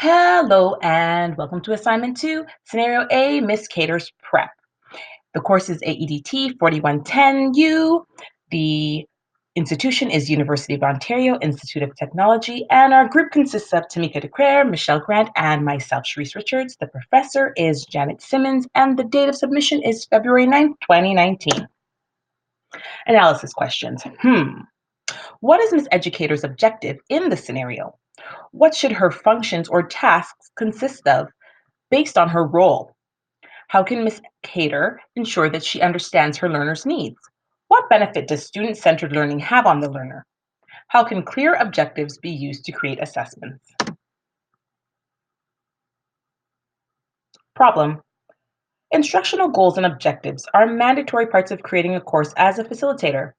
Hello and welcome to assignment 2, scenario A, Miss Cator's prep. The course is AEDT 4110U. The institution is University of Ontario Institute of Technology, and our group consists of Tamika DeClaire, Michelle Grant, and myself, Sharice Richards. The professor is Janet Simmons, and the date of submission is February 9th, 2019. Analysis questions. What is Miss Educator's objective in the scenario? What should her functions or tasks consist of based on her role? How can Ms. Cator ensure that she understands her learner's needs? What benefit does student-centered learning have on the learner? How can clear objectives be used to create assessments? Problem. Instructional goals and objectives are mandatory parts of creating a course as a facilitator.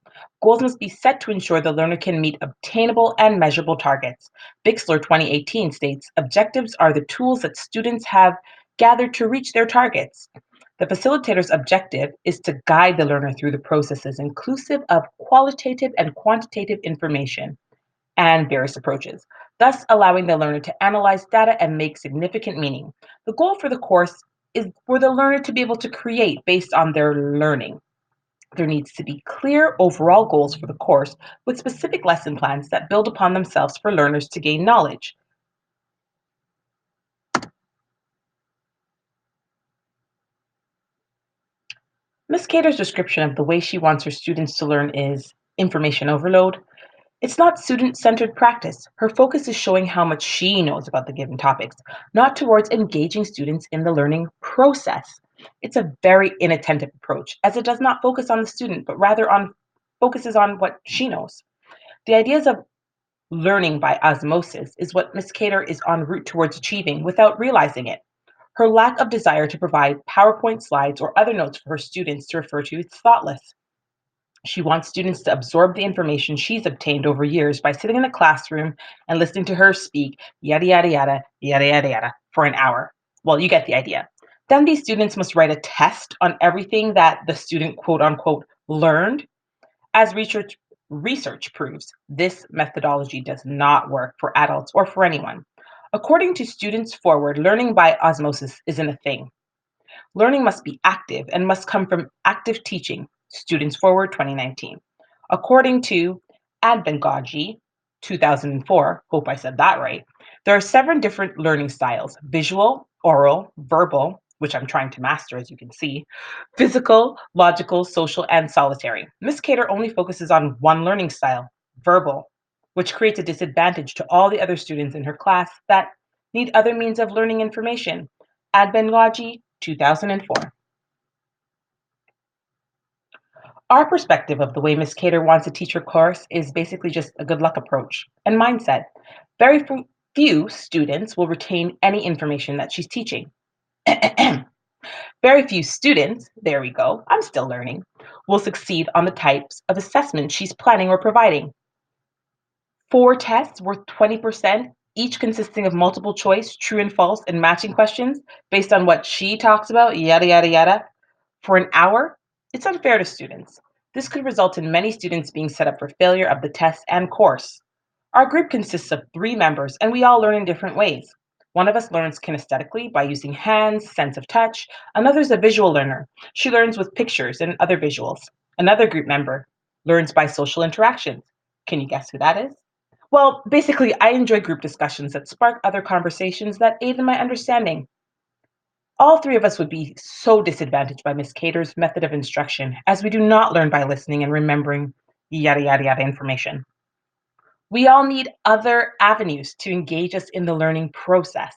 Goals must be set to ensure the learner can meet obtainable and measurable targets. Bixler 2018 states, objectives are the tools that students have gathered to reach their targets. The facilitator's objective is to guide the learner through the processes inclusive of qualitative and quantitative information and various approaches, thus allowing the learner to analyze data and make significant meaning. The goal for the course is for the learner to be able to create based on their learning. There needs to be clear overall goals for the course with specific lesson plans that build upon themselves for learners to gain knowledge. Ms. Cator's description of the way she wants her students to learn is information overload. It's not student-centered practice. Her focus is showing how much she knows about the given topics, not towards engaging students in the learning process. It's a very inattentive approach, as it does not focus on the student, but rather focuses on what she knows. The ideas of learning by osmosis is what Ms. Cator is en route towards achieving without realizing it. Her lack of desire to provide PowerPoint slides or other notes for her students to refer to is thoughtless. She wants students to absorb the information she's obtained over years by sitting in the classroom and listening to her speak, yada, yada, yada, yada, yada, yada, for an hour. Well, you get the idea. Then these students must write a test on everything that the student, quote unquote, learned. As research proves, this methodology does not work for adults or for anyone. According to Students Forward, learning by osmosis isn't a thing. Learning must be active and must come from active teaching. Students Forward 2019. According to Adbengogi 2004, hope I said that right, there are 7 different learning styles: visual, oral, verbal, which I'm trying to master as you can see, physical, logical, social, and solitary. Miss Cator only focuses on one learning style, verbal, which creates a disadvantage to all the other students in her class that need other means of learning information. Adbengogi 2004. Our perspective of the way Miss Cator wants to teach her course is basically just a good luck approach and mindset. Very few students will retain any information that she's teaching. Very few students, there we go, I'm still learning, will succeed on the types of assessments she's planning or providing. 4 tests worth 20%, each consisting of multiple choice, true and false, and matching questions based on what she talks about, yada, yada, yada, for an hour, it's unfair to students. This could result in many students being set up for failure of the test and course. Our group consists of 3 members, and we all learn in different ways. One of us learns kinesthetically by using hands, sense of touch. Another is a visual learner. She learns with pictures and other visuals. Another group member learns by social interactions. Can you guess who that is? Well, basically, I enjoy group discussions that spark other conversations that aid in my understanding. All 3 of us would be so disadvantaged by Miss Cator's method of instruction, as we do not learn by listening and remembering yada, yada, yada information. We all need other avenues to engage us in the learning process.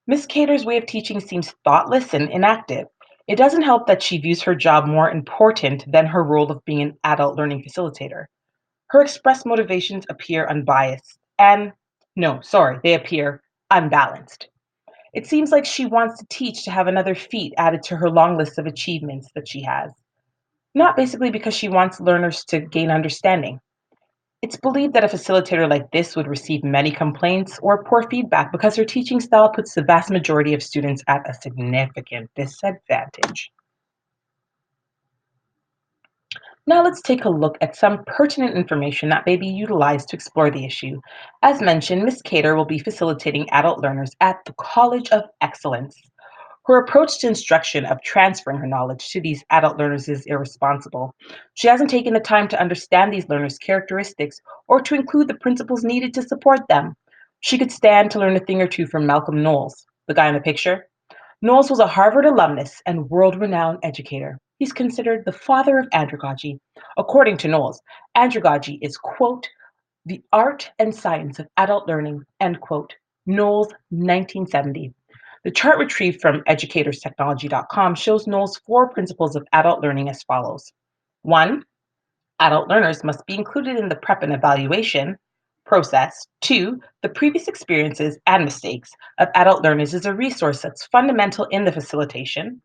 Miss Cator's way of teaching seems thoughtless and inactive. It doesn't help that she views her job more important than her role of being an adult learning facilitator. Her expressed motivations appear unbiased and, no, sorry, they appear unbalanced. It seems like she wants to teach to have another feat added to her long list of achievements that she has, not basically because she wants learners to gain understanding. It's believed that a facilitator like this would receive many complaints or poor feedback because her teaching style puts the vast majority of students at a significant disadvantage. Now let's take a look at some pertinent information that may be utilized to explore the issue. As mentioned, Ms. Cator will be facilitating adult learners at the College of Excellence. Her approach to instruction of transferring her knowledge to these adult learners is irresponsible. She hasn't taken the time to understand these learners' characteristics or to include the principles needed to support them. She could stand to learn a thing or two from Malcolm Knowles, the guy in the picture. Knowles was a Harvard alumnus and world renowned educator. He's considered the father of andragogy. According to Knowles, andragogy is, quote, the art and science of adult learning, end quote. Knowles, 1970. The chart retrieved from educatorstechnology.com shows Knowles' four principles of adult learning as follows. One, adult learners must be included in the prep and evaluation process. Two, the previous experiences and mistakes of adult learners is a resource that's fundamental in the facilitation.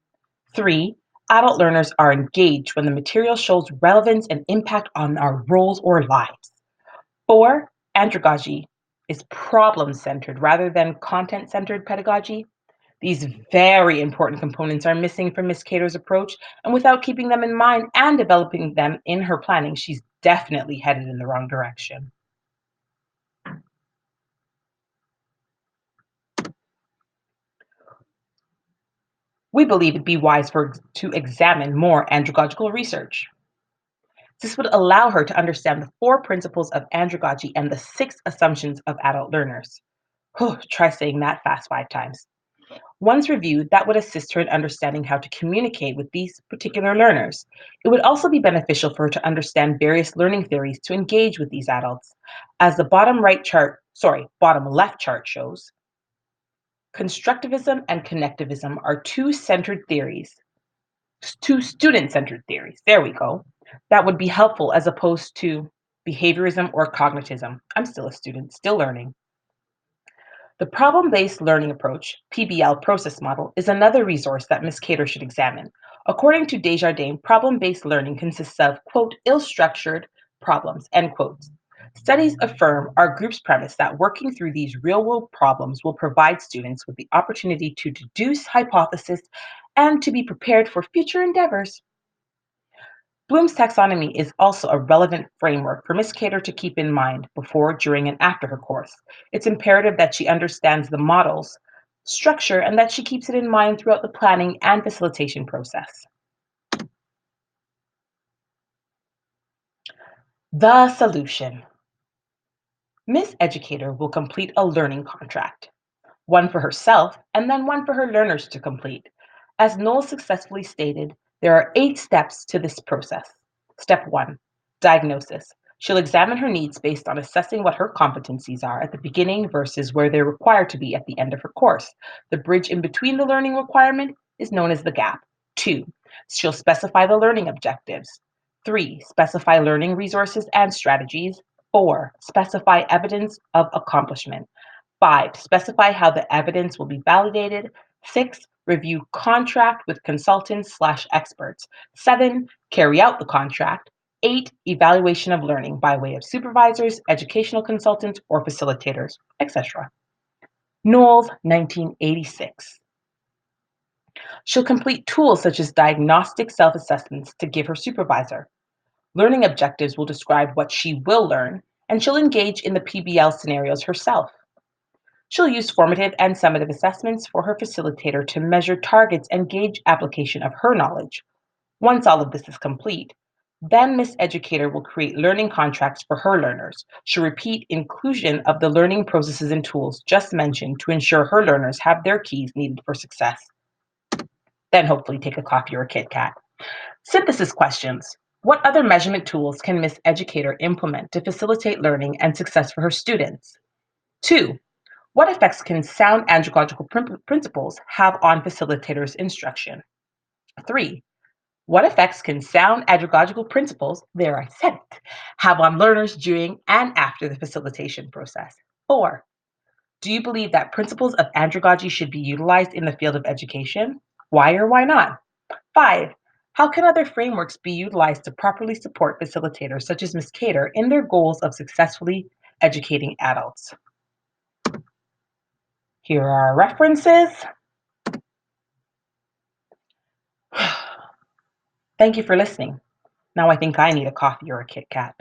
Three, adult learners are engaged when the material shows relevance and impact on our roles or lives. Four, andragogy is problem centered rather than content centered pedagogy. These very important components are missing from Ms. Cator's approach, and without keeping them in mind and developing them in her planning, she's definitely headed in the wrong direction. We believe it'd be wise to examine more andragogical research. This would allow her to understand the four principles of andragogy and the six assumptions of adult learners. Try saying that fast 5 times. Once reviewed, that would assist her in understanding how to communicate with these particular learners. It would also be beneficial for her to understand various learning theories to engage with these adults. As the bottom left chart shows, constructivism and connectivism are two student-centered theories. There we go. That would be helpful as opposed to behaviorism or cognitism. I'm still a student, still learning. The problem-based learning approach, PBL process model, is another resource that Ms. Cator should examine. According to Desjardins, problem-based learning consists of, quote, ill-structured problems, end quotes. Studies affirm our group's premise that working through these real-world problems will provide students with the opportunity to deduce hypotheses and to be prepared for future endeavors. Bloom's taxonomy is also a relevant framework for Ms. Cator to keep in mind before, during, and after her course. It's imperative that she understands the model's structure and that she keeps it in mind throughout the planning and facilitation process. The solution. Ms. Educator will complete a learning contract, one for herself and then one for her learners to complete. As Noel successfully stated, there are 8 steps to this process. Step 1, diagnosis. She'll examine her needs based on assessing what her competencies are at the beginning versus where they're required to be at the end of her course. The bridge in between the learning requirement is known as the gap. 2, she'll specify the learning objectives. 3, specify learning resources and strategies. 4, specify evidence of accomplishment. 5, specify how the evidence will be validated. 6, review contract with consultants/experts. 7, carry out the contract. 8, evaluation of learning by way of supervisors, educational consultants, or facilitators, etc. Knowles, 1986. She'll complete tools such as diagnostic self-assessments to give her supervisor. Learning objectives will describe what she will learn, and she'll engage in the PBL scenarios herself. She'll use formative and summative assessments for her facilitator to measure targets and gauge application of her knowledge. Once all of this is complete, then Miss Educator will create learning contracts for her learners. She'll repeat inclusion of the learning processes and tools just mentioned to ensure her learners have their keys needed for success. Then hopefully take a coffee or a Kit Kat. Synthesis questions. What other measurement tools can Miss Educator implement to facilitate learning and success for her students? 2, what effects can sound andragogical principles have on facilitators' instruction? 3, what effects can sound andragogical principles, there I said it, have on learners during and after the facilitation process? 4, do you believe that principles of andragogy should be utilized in the field of education? Why or why not? 5, how can other frameworks be utilized to properly support facilitators such as Ms. Cator in their goals of successfully educating adults? Here are our references. Thank you for listening. Now I think I need a coffee or a Kit Kat.